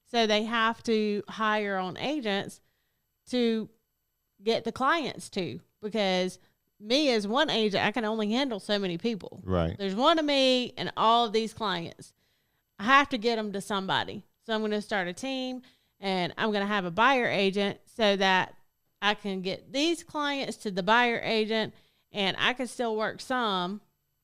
So they have to hire on agents to get the clients to, because me as one agent, I can only handle so many people. Right. There's one of me and all of these clients. I have to get them to somebody. So I'm going to start a team, and I'm going to have a buyer agent so that I can get these clients to the buyer agent, and I can still work some,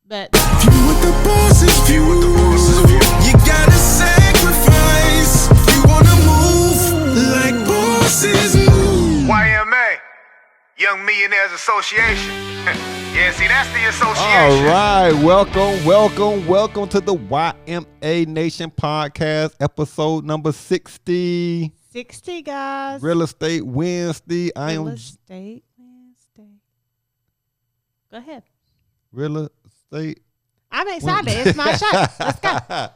but View with the boss's view. You gotta sacrifice. You wanna move like bosses move. YMA, Young Millionaires Association. Yeah, see, that's the association. All right. Welcome to the YMA Nation podcast, episode number 60. 60 guys. Real Estate Wednesday. Real Estate Wednesday. Go ahead. Real Estate. I'm excited. It's my show. Let's go.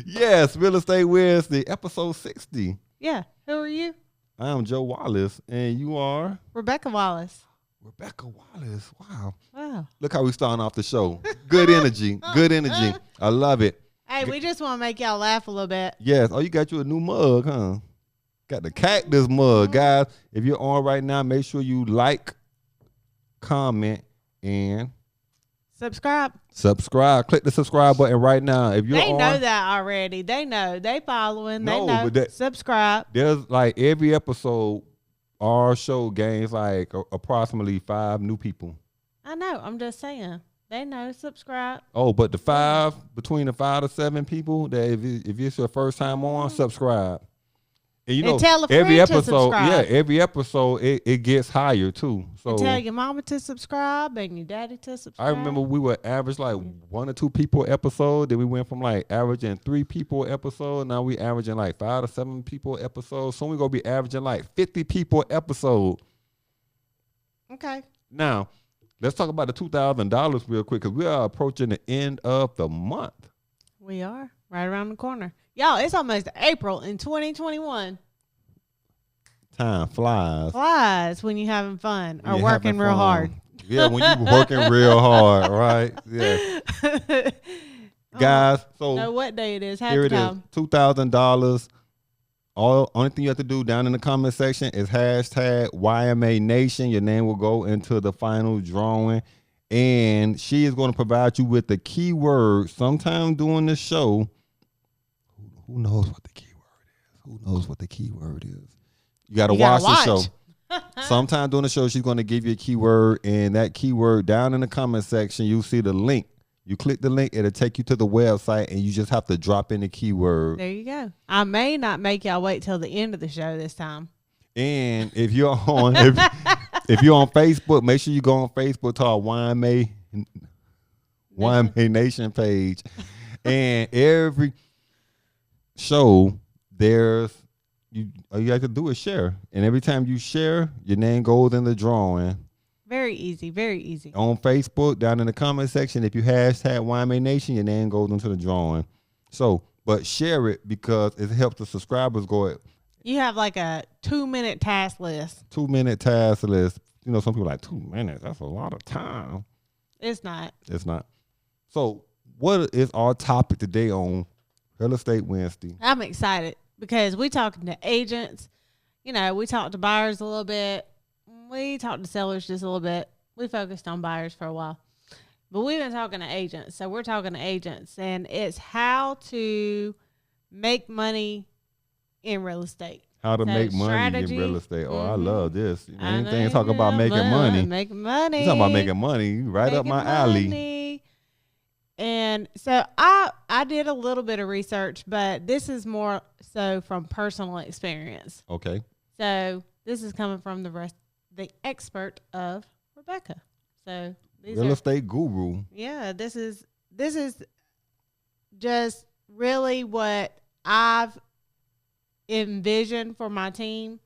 Yes, Real Estate Wednesday, episode 60. Yeah. Who are you? I am Joe Wallace, and you are? Rebecca Wallace. Rebecca Wallace. Wow. Wow. Look how we starting off the show. Good energy. Good energy. I love it. Hey, we just want to make y'all laugh a little bit. Yes. Oh, you got you a new mug, huh? Got the cactus mug. Guys, if you're on right now, make sure you like, comment, and Subscribe. Click the subscribe button right now. If you're They know that already. They know. They following. No, they know. but Subscribe. There's like every episode, our show gains like approximately 5 new people. I know. I'm just saying. They know. Subscribe. Oh, but between the 5 to 7 people, that if it's your first time on, subscribe. And you know, And tell a friend every to episode, subscribe. every episode it gets higher too. So And tell your mama to subscribe and your daddy to subscribe. I remember we would average like 1 or 2 people episode. Then we went from like averaging 3 people episode. Now we averaging like 5 to 7 people episode. Soon we gonna be averaging like 50 people episode. Okay. Now let's talk about the $2,000 real quick, because we are approaching the end of the month. We are right around the corner. Y'all, it's almost April in 2021. Time flies. Flies when you're having fun or You're working having real fun. hard. Yeah, when you working real hard, right? Yeah. Guys, so Know what day it is. Half here the it is, time. $2,000. Only thing you have to do down in the comment section is hashtag YMA Nation. Your name will go into the final drawing, and she is going to provide you with the keyword sometime during the show. Who knows what the keyword is? Who knows what the keyword is? You got to watch the show. Sometime during the show, she's going to give you a keyword, and that keyword down in the comment section, you'll see the link. You click the link, it'll take you to the website, and you just have to drop in the keyword. There you go. I may not make y'all wait till the end of the show this time. And if you're on if you're on Facebook, make sure you go on Facebook to our YMA Nation page. And every show, all you have to do is share. And every time you share, your name goes in the drawing. Very easy. Very easy. On Facebook, down in the comment section, if you hashtag YMA Nation, your name goes into the drawing. So, but share it because it helps the subscribers go. You have like a 2-minute task list. 2-minute task list. You know, some people are like 2 minutes. That's a lot of time. It's not. It's not. So, what is our topic today on Real Estate Wednesday? I'm excited because we talking to agents. You know, we talked to buyers a little bit. We talked to sellers just a little bit. We focused on buyers for a while. But we've been talking to agents. So we're talking to agents. And it's how to make money in real estate. How to make money strategy. in real estate. Oh, I Mhm. love this. I Anything know, talk about making money. Making money. You talking about making money. Right up my alley. Money. And so I did a little bit of research, but this is more so from personal experience. Okay. So this is coming from the expert of Rebecca. So these Real are, estate guru. yeah, this is just really what I've envisioned for my team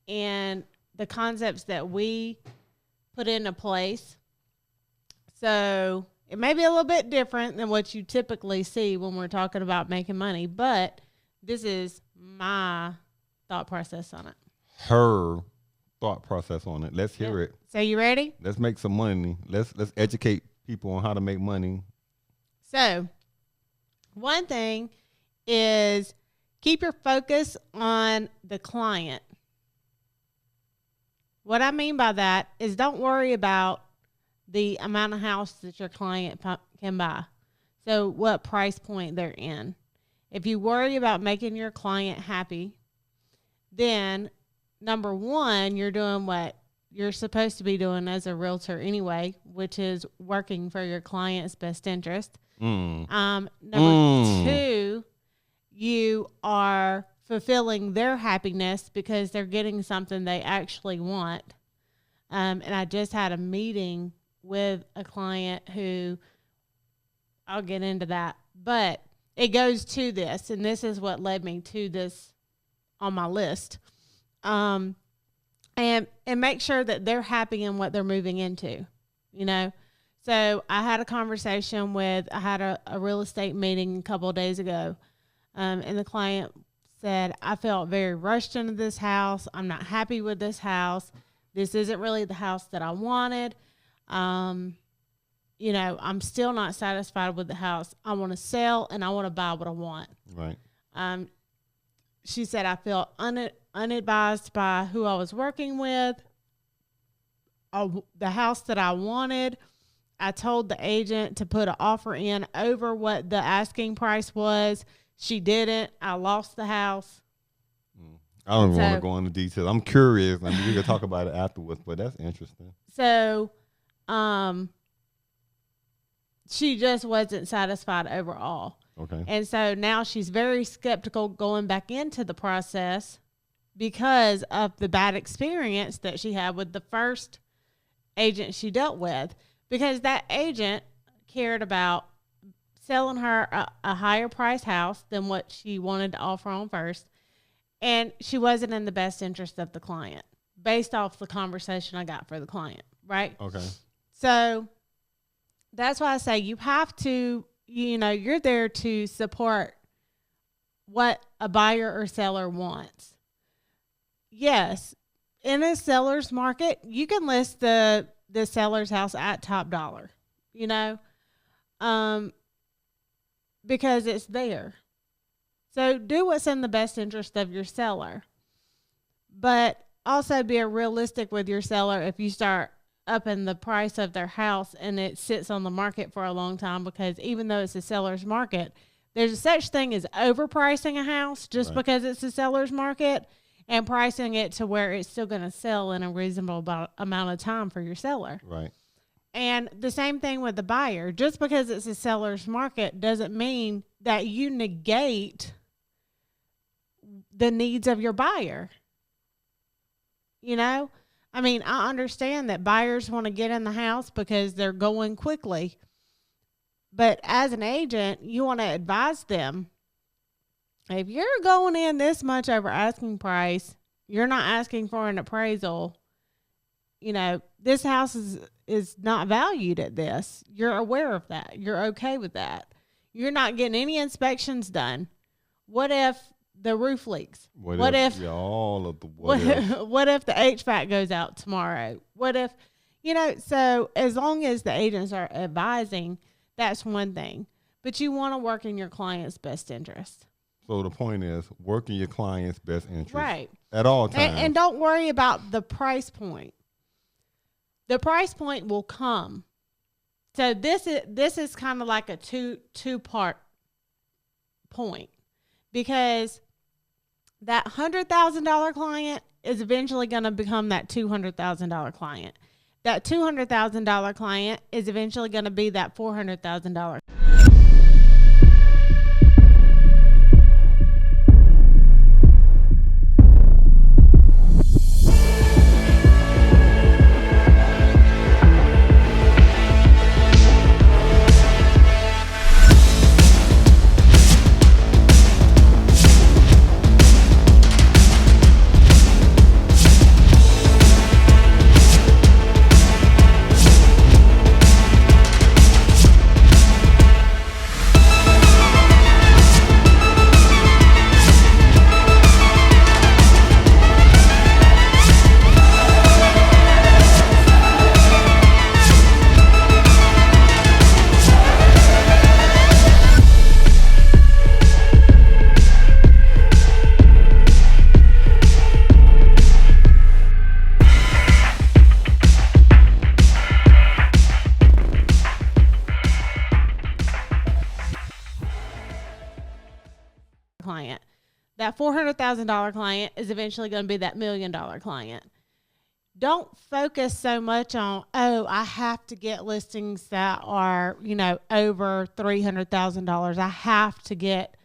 and the concepts that we put into place. So it may be a little bit different than what you typically see when we're talking about making money, but this is my thought process on it. Her thought process on it. Let's hear it. So you ready? Let's make some money. Let's educate people on how to make money. So one thing is keep your focus on the client. What I mean by that is don't worry about the amount of house that your client can buy. So what price point they're in. If you worry about making your client happy, then number one, you're doing what you're supposed to be doing as a realtor anyway, which is working for your client's best interest. Number two, you are fulfilling their happiness because they're getting something they actually want. And I just had a meeting with a client who, I'll get into that, but it goes to this, and this is what led me to this on my list. And make sure that they're happy in what they're moving into, you know. So I had a conversation I had a real estate meeting a couple of days ago, and the client said, I felt very rushed into this house. I'm not happy with this house. This isn't really the house that I wanted. You know, I'm still not satisfied with the house. I want to sell and I want to buy what I want. Right. She said, I felt unadvised by who I was working with, the house that I wanted. I told the agent to put an offer in over what the asking price was. She didn't. I lost the house. I don't even want to go into details. I'm curious. I mean, we can talk about it afterwards, but that's interesting. So, she just wasn't satisfied overall. Okay. And so now she's very skeptical going back into the process because of the bad experience that she had with the first agent she dealt with, because that agent cared about selling her a higher price house than what she wanted to offer on first. And she wasn't in the best interest of the client based off the conversation I got for the client. Right. Okay. So that's why I say you have to, you know, you're there to support what a buyer or seller wants. Yes, in a seller's market, you can list the seller's house at top dollar, you know, because it's there. So do what's in the best interest of your seller, but also be realistic with your seller if you start upping the price of their house and it sits on the market for a long time, because even though it's a seller's market, there's a such thing as overpricing a house just because it's a seller's market and pricing it to where it's still going to sell in a reasonable amount of time for your seller. Right. And the same thing with the buyer. Just because it's a seller's market doesn't mean that you negate the needs of your buyer. You know? I mean, I understand that buyers want to get in the house because they're going quickly. But as an agent, you want to advise them. If you're going in this much over asking price, you're not asking for an appraisal. You know, this house is not valued at this. You're aware of that. You're okay with that. You're not getting any inspections done. What if the roof leaks? What if all of the what if the HVAC goes out tomorrow? What if, you know, so as long as the agents are advising, that's one thing. But you want to work in your client's best interest. So the point is work in your client's best interest. Right. At all times. And don't worry about the price point. The price point will come. So this is kind of like a two-part point, because that $100,000 client is eventually going to become that $200,000 client. That $200,000 client is eventually going to be that $400,000. that $400,000 client is eventually going to be that $1 million client. Don't focus so much on, oh, I have to get listings that are, over $300,000. I have to get,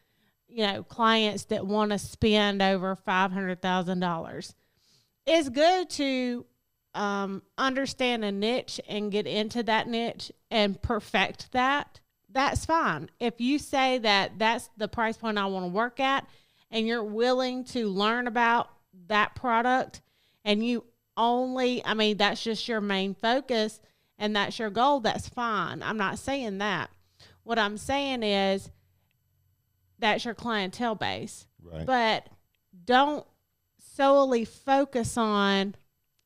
clients that want to spend over $500,000. It's good to understand a niche and get into that niche and perfect that. That's fine. If you say that that's the price point I want to work at and you're willing to learn about that product and you that's just your main focus and that's your goal, that's fine. I'm not saying that. What I'm saying is that's your clientele base. Right. But don't solely focus on,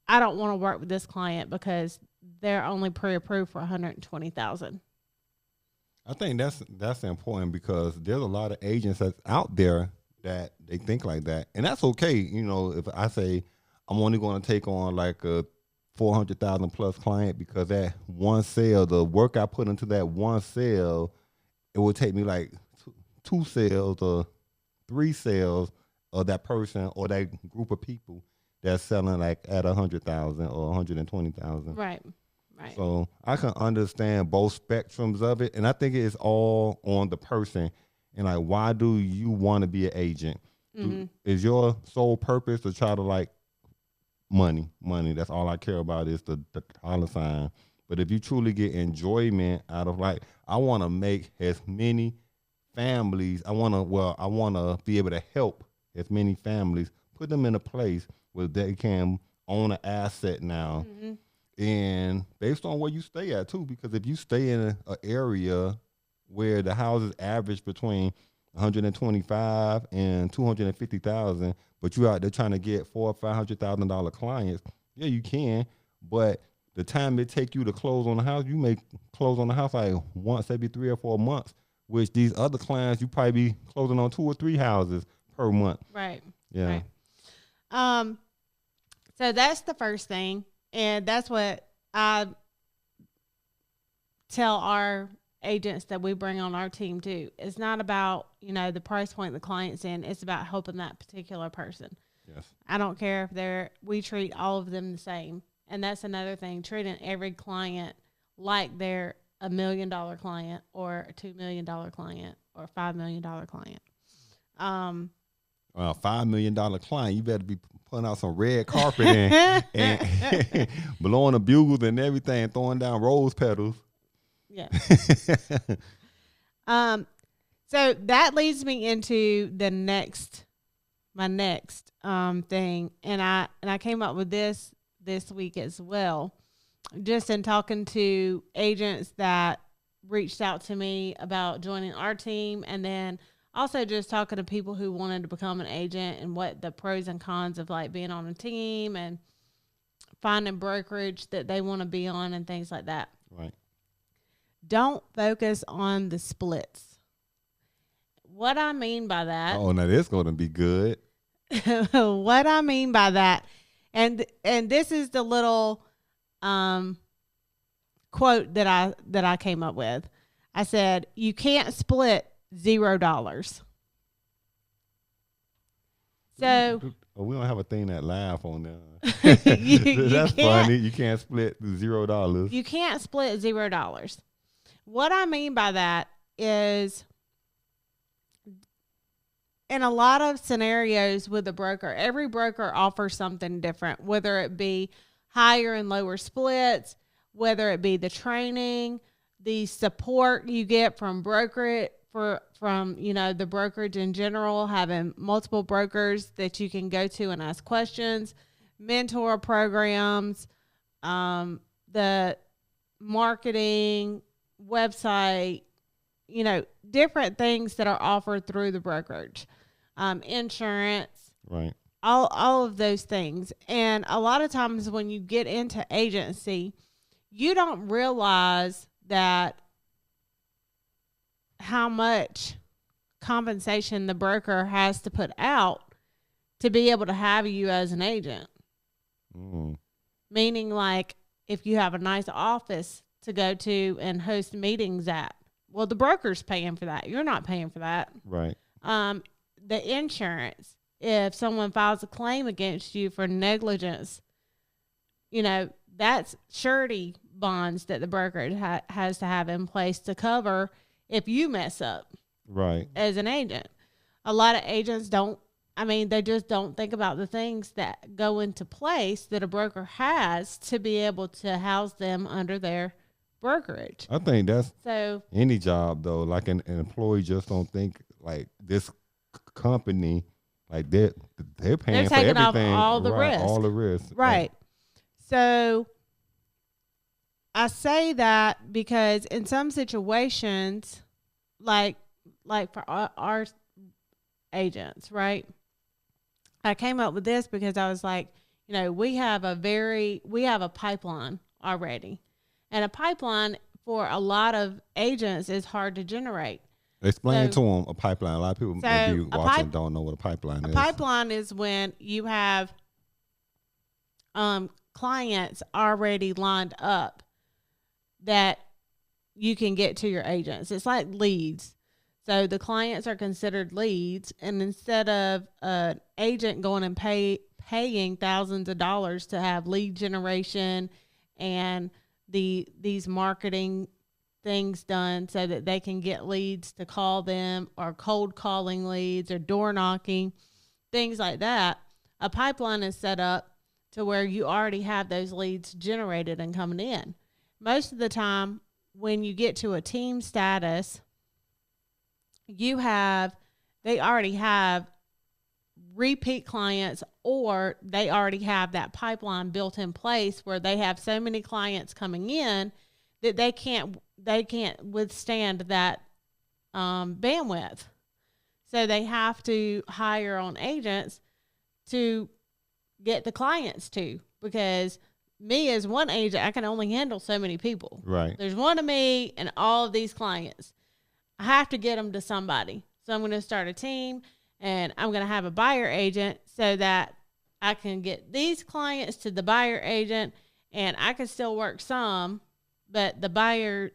I don't want to work with this client because they're only pre-approved for $120,000. I think that's important because there's a lot of agents that's out there that they think like that. And that's okay. If I say I'm only going to take on like a 400,000 plus client because that one sale, the work I put into that one sale, it would take me like two sales or 3 sales of that person or that group of people that's selling like at 100,000 or 120,000. Right. Right. So I can understand both spectrums of it. And I think it's all on the person. And like, why do you want to be an agent? Mm-hmm. Is your sole purpose to try to like money? That's all I care about is the dollar sign. But if you truly get enjoyment out of like, I want to make as many families, I want to be able to help as many families, put them in a place where they can own an asset now. Mm-hmm. And based on where you stay at too, because if you stay in an area where the houses average between 125 and 250,000, but you out there trying to get $400,000 or $500,000 clients, yeah, you can. But the time it take you to close on the house, you may close on the house like once every 3 or 4 months, which these other clients you probably be closing on 2 or 3 houses per month. Right. Yeah. Right. So that's the first thing. And that's what I tell our agents that we bring on our team too. It's not about, the price point the client's in. It's about helping that particular person. Yes. I don't care if we treat all of them the same. And that's another thing, treating every client like they're $1 million client or a $2 million client or a $5 million client. Well, $5 million client, you better be putting out some red carpet and blowing the bugles and everything, throwing down rose petals. Yeah. So that leads me into my next thing, and I came up with this week as well, just in talking to agents that reached out to me about joining our team, and then also just talking to people who wanted to become an agent and what the pros and cons of like being on a team and finding brokerage that they want to be on and things like that. Right. Don't focus on the splits. What I mean by that. Oh, now this going to be good. What I mean by that, and this is the little quote that I came up with. I said, you can't split $0. So we don't have a thing that laugh on there. That's funny. You can't split $0. You can't split $0. What I mean by that is, in a lot of scenarios with a broker, every broker offers something different, whether it be higher and lower splits, whether it be the training, the support you get from brokerage, from the brokerage in general, having multiple brokers that you can go to and ask questions, mentor programs, the marketing, website, different things that are offered through the brokerage, insurance, right? All of those things. And a lot of times when you get into agency, you don't realize that how much compensation the broker has to put out to be able to have you as an agent. Meaning, like, if you have a nice office to go to and host meetings at, well, the broker's paying for that. You're not paying for that. Right. the insurance, if someone files a claim against you for negligence, you know, that's surety bonds that the broker has to have in place to cover if you mess up. Right. As an agent. A lot of agents they just don't think about the things that go into place that a broker has to be able to house them under their brokerage. I think that's So any job though. Like an employee just don't think like this company, like they're paying for taking everything. off all the right, risk. all the risk. right. So I say that because in some situations, like for our agents, right? I came up with this because I was like, you know, we have a pipeline already. And a pipeline for a lot of agents is hard to generate. Explain to them a pipeline. A lot of people maybe watching don't know what a pipeline is. A pipeline is when you have clients already lined up that you can get to your agents. It's like leads. So the clients are considered leads, and instead of an agent going and paying thousands of dollars to have lead generation and these marketing things done so that they can get leads to call them, or cold calling leads, or door knocking, things like that, a pipeline is set up to where you already have those leads generated and coming in. Most of the time, when you get to a team status, they already have repeat clients, or they already have that pipeline built in place where they have so many clients coming in that they can't withstand that bandwidth. So they have to hire on agents to get the clients to, because me as one agent, I can only handle so many people. Right. There's one of me and all of these clients. I have to get them to somebody. So I'm going to start a team, and I'm going to have a buyer agent so that I can get these clients to the buyer agent, and I can still work some, but the buyer's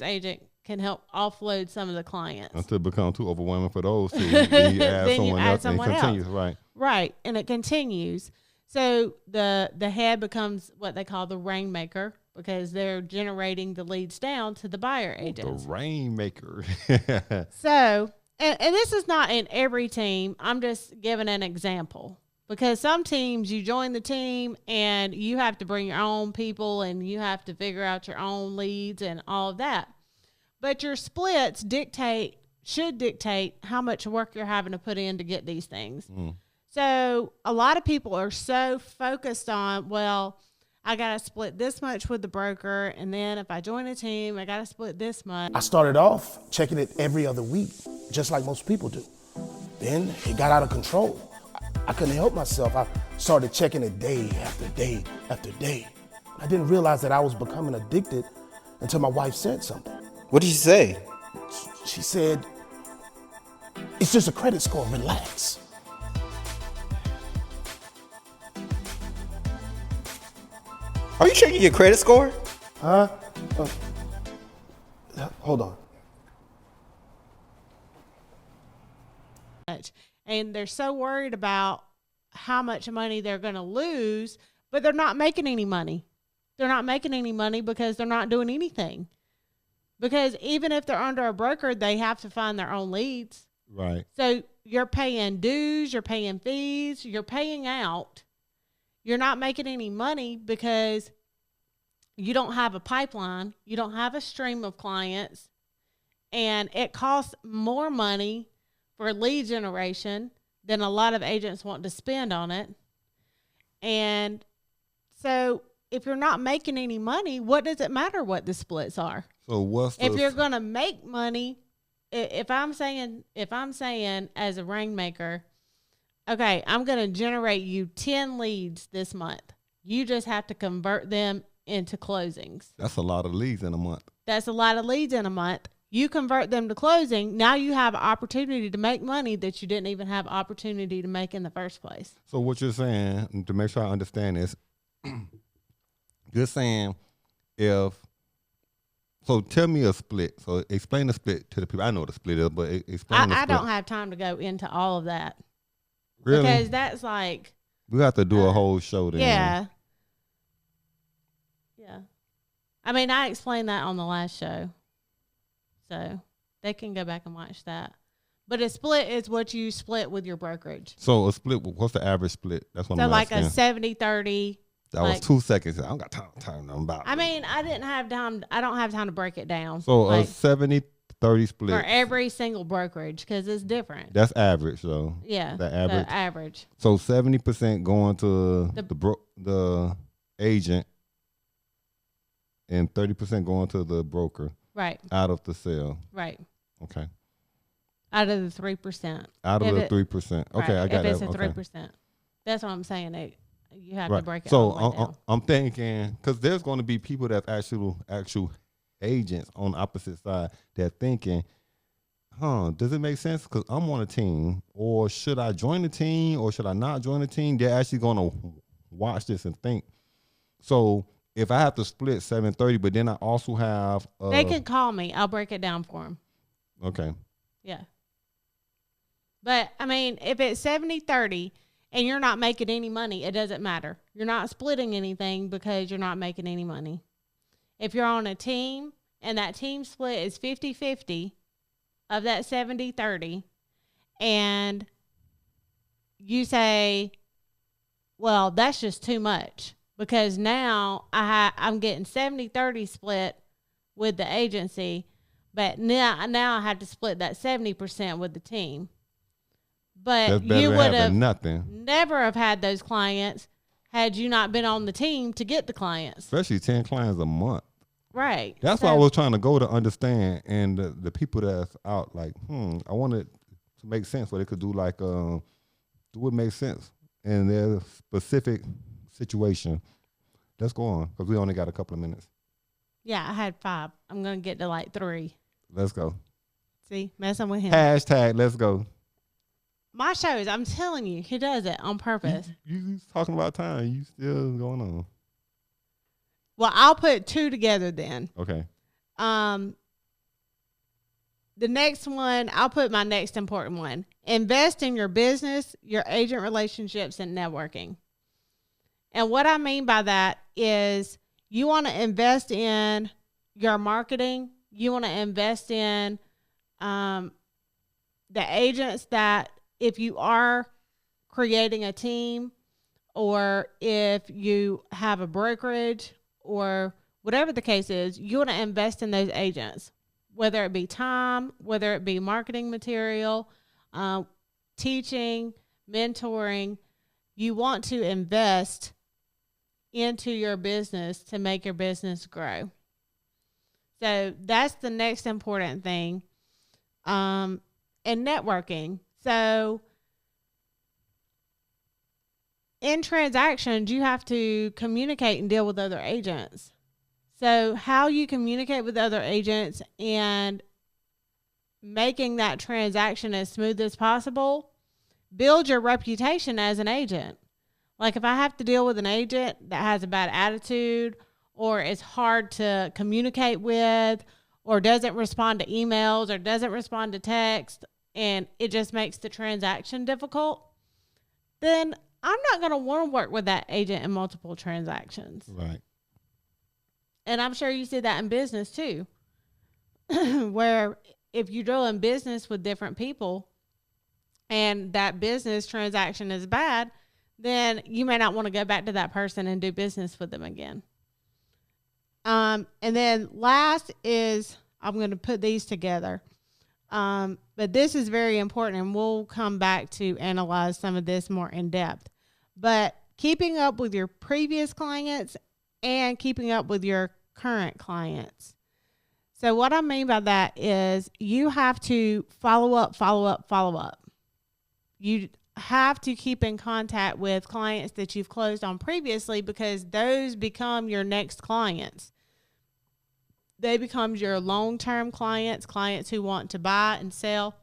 agent can help offload some of the clients. Until it becomes too overwhelming for those two. Then you add Then you someone add else, someone and it else. continues. Right. Right, and it continues. So the head becomes what they call the rainmaker, because they're generating the leads down to the buyer agents. The rainmaker. So, and this is not in every team. I'm just giving an example, because some teams, you join the team and you have to bring your own people and you have to figure out your own leads and all of that. But your splits should dictate how much work you're having to put in to get these things. So a lot of people are so focused on, well, I got to split this much with the broker, and then if I join a team, I got to split this much. I started off checking it every other week, just like most people do. Then it got out of control. I couldn't help myself. I started checking it day after day after day. I didn't realize that I was becoming addicted until my wife said something. What did she say? She said, "It's just a credit score, relax." Are you checking your credit score? Huh? Hold on. And they're so worried about how much money they're going to lose, but they're not making any money. They're not making any money because they're not doing anything. Because even if they're under a broker, they have to find their own leads. Right. So you're paying dues, you're paying fees, you're paying out. You're not making any money because you don't have a pipeline. You don't have a stream of clients. And it costs more money for lead generation than a lot of agents want to spend on it. And so if you're not making any money, what does it matter what the splits are? So if you're going to make money, if I'm saying as a rainmaker, okay, I'm going to generate you 10 leads this month. You just have to convert them into closings. That's a lot of leads in a month. That's a lot of leads in a month. You convert them to closing. Now you have an opportunity to make money that you didn't even have opportunity to make in the first place. So what you're saying, to make sure I understand this, you're saying if So tell me a split. So explain the split to the people. I know what a split is, but explain the I split. don't have time to go into all of that. Really? Because that's like. We have to do a whole show then. Yeah. Yeah. I mean, I explained that on the last show. So they can go back and watch that. But a split is what you split with your brokerage. So a split, what's the average split? That's what So I'm like asking. a 70-30. That was 2 seconds. I don't got time about. I mean, I don't have time to break it down. So like, a 70-30 split. for every single brokerage because it's different. That's average, though. Yeah. The average. The average. So 70% going to the agent and 30% going to the broker. Right. Out of the sale. Right. Okay. Out of the 3%. Out of the 3%. Okay, I got if that. If it's a 3%. That's what I'm saying. You have right. to break it so all the way down. I'm thinking, because there's going to be people that actual agents on the opposite side that thinking, does it make sense? Because I'm on a team, or should I join the team, or should I not join the team? They're actually going to watch this and think. So if I have to split 7-30, but then I also have they can call me. I'll break it down for them. Okay. Yeah. But I mean, if it's 70-30 and you're not making any money, it doesn't matter. You're not splitting anything because you're not making any money. If you're on a team and that team split is 50-50 of that 70-30, and you say, well, that's just too much because now I'm getting 70-30 split with the agency, but now I have to split that 70% with the team. But you would have never have had those clients had you not been on the team to get the clients. Especially 10 clients a month. Right. That's why I was trying to go to understand. And the people that's out like, I wanted to make sense where they could do like, do what makes sense in their specific situation. Let's go on because we only got a couple of minutes. Yeah, I had 5. I'm going to get to like 3. Let's go. See, messing with him. Hashtag let's go. My shows, I'm telling you, he does it on purpose. You talking about time. You still going on. Well, I'll put 2 together then. Okay. The next one, I'll put my next important one. Invest in your business, your agent relationships, and networking. And what I mean by that is you want to invest in your marketing. You want to invest in the agents that if you are creating a team or if you have a brokerage or whatever the case is, you want to invest in those agents, whether it be time, whether it be marketing material, teaching, mentoring. You want to invest into your business to make your business grow. So that's the next important thing. And networking. So in transactions, you have to communicate and deal with other agents. So how you communicate with other agents and making that transaction as smooth as possible, build your reputation as an agent. Like if I have to deal with an agent that has a bad attitude or is hard to communicate with or doesn't respond to emails or doesn't respond to text and it just makes the transaction difficult, then I'm not going to want to work with that agent in multiple transactions. Right. And I'm sure you see that in business too, where if you're doing business with different people and that business transaction is bad, then you may not want to go back to that person and do business with them again. And then last is, I'm going to put these together. But this is very important, and we'll come back to analyze some of this more in depth. But keeping up with your previous clients and keeping up with your current clients. So what I mean by that is you have to follow up. You have to keep in contact with clients that you've closed on previously because those become your next clients. They become your long-term clients, clients who want to buy and sell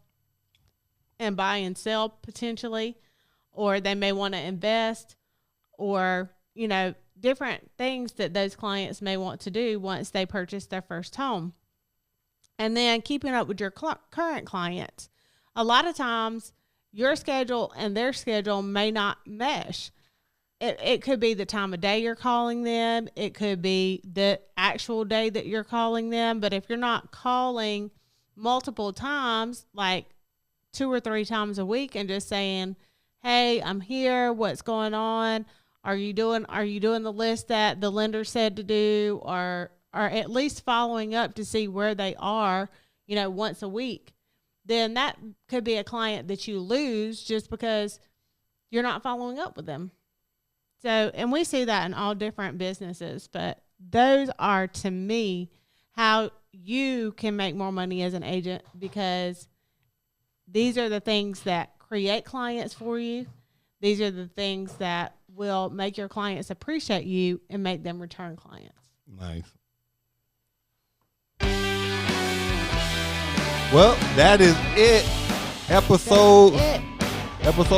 potentially, or they may want to invest, or, different things that those clients may want to do once they purchase their first home. And then keeping up with your current clients. A lot of times your schedule and their schedule may not mesh. It could be the time of day you're calling them. It could be the actual day that you're calling them. But if you're not calling multiple times, like 2 or 3 times a week, and just saying, hey, I'm here, what's going on? Are you doing the list that the lender said to do, or at least following up to see where they are, once a week? Then that could be a client that you lose just because you're not following up with them. So, and we see that in all different businesses, but those are, to me, how you can make more money as an agent, because these are the things that create clients for you. These are the things that will make your clients appreciate you and make them return clients. Nice. Well, that is it. Episode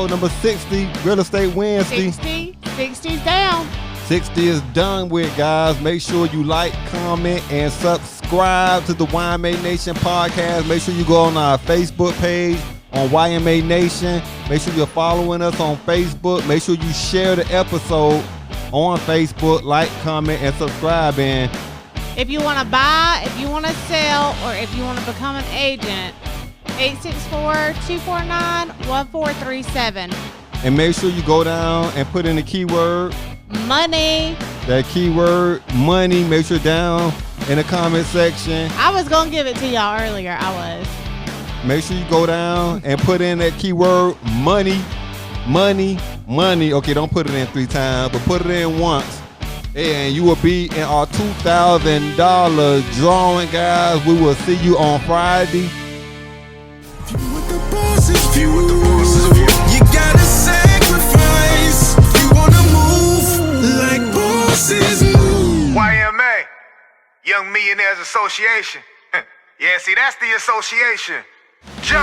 number 60, Real Estate Wednesday. 60's down. 60 is done with, guys. Make sure you like, comment, and subscribe to the YMA Nation podcast. Make sure you go on our Facebook page on YMA Nation. Make sure you're following us on Facebook. Make sure you share the episode on Facebook, like, comment, and subscribe. And if you want to buy, if you want to sell, or if you want to become an agent, 864-249-1437. And make sure you go down and put in the keyword money. That keyword money. Make sure down in the comment section. I was going to give it to y'all earlier. I was. Make sure you go down and put in that keyword money. Okay, don't put it in 3 times, but put it in once. And you will be in our $2,000 drawing, guys. We will see you on Friday. With the boss's view, you gotta sacrifice. You wanna move like bosses move. YMA, Young Millionaires Association. Yeah, see, that's the association.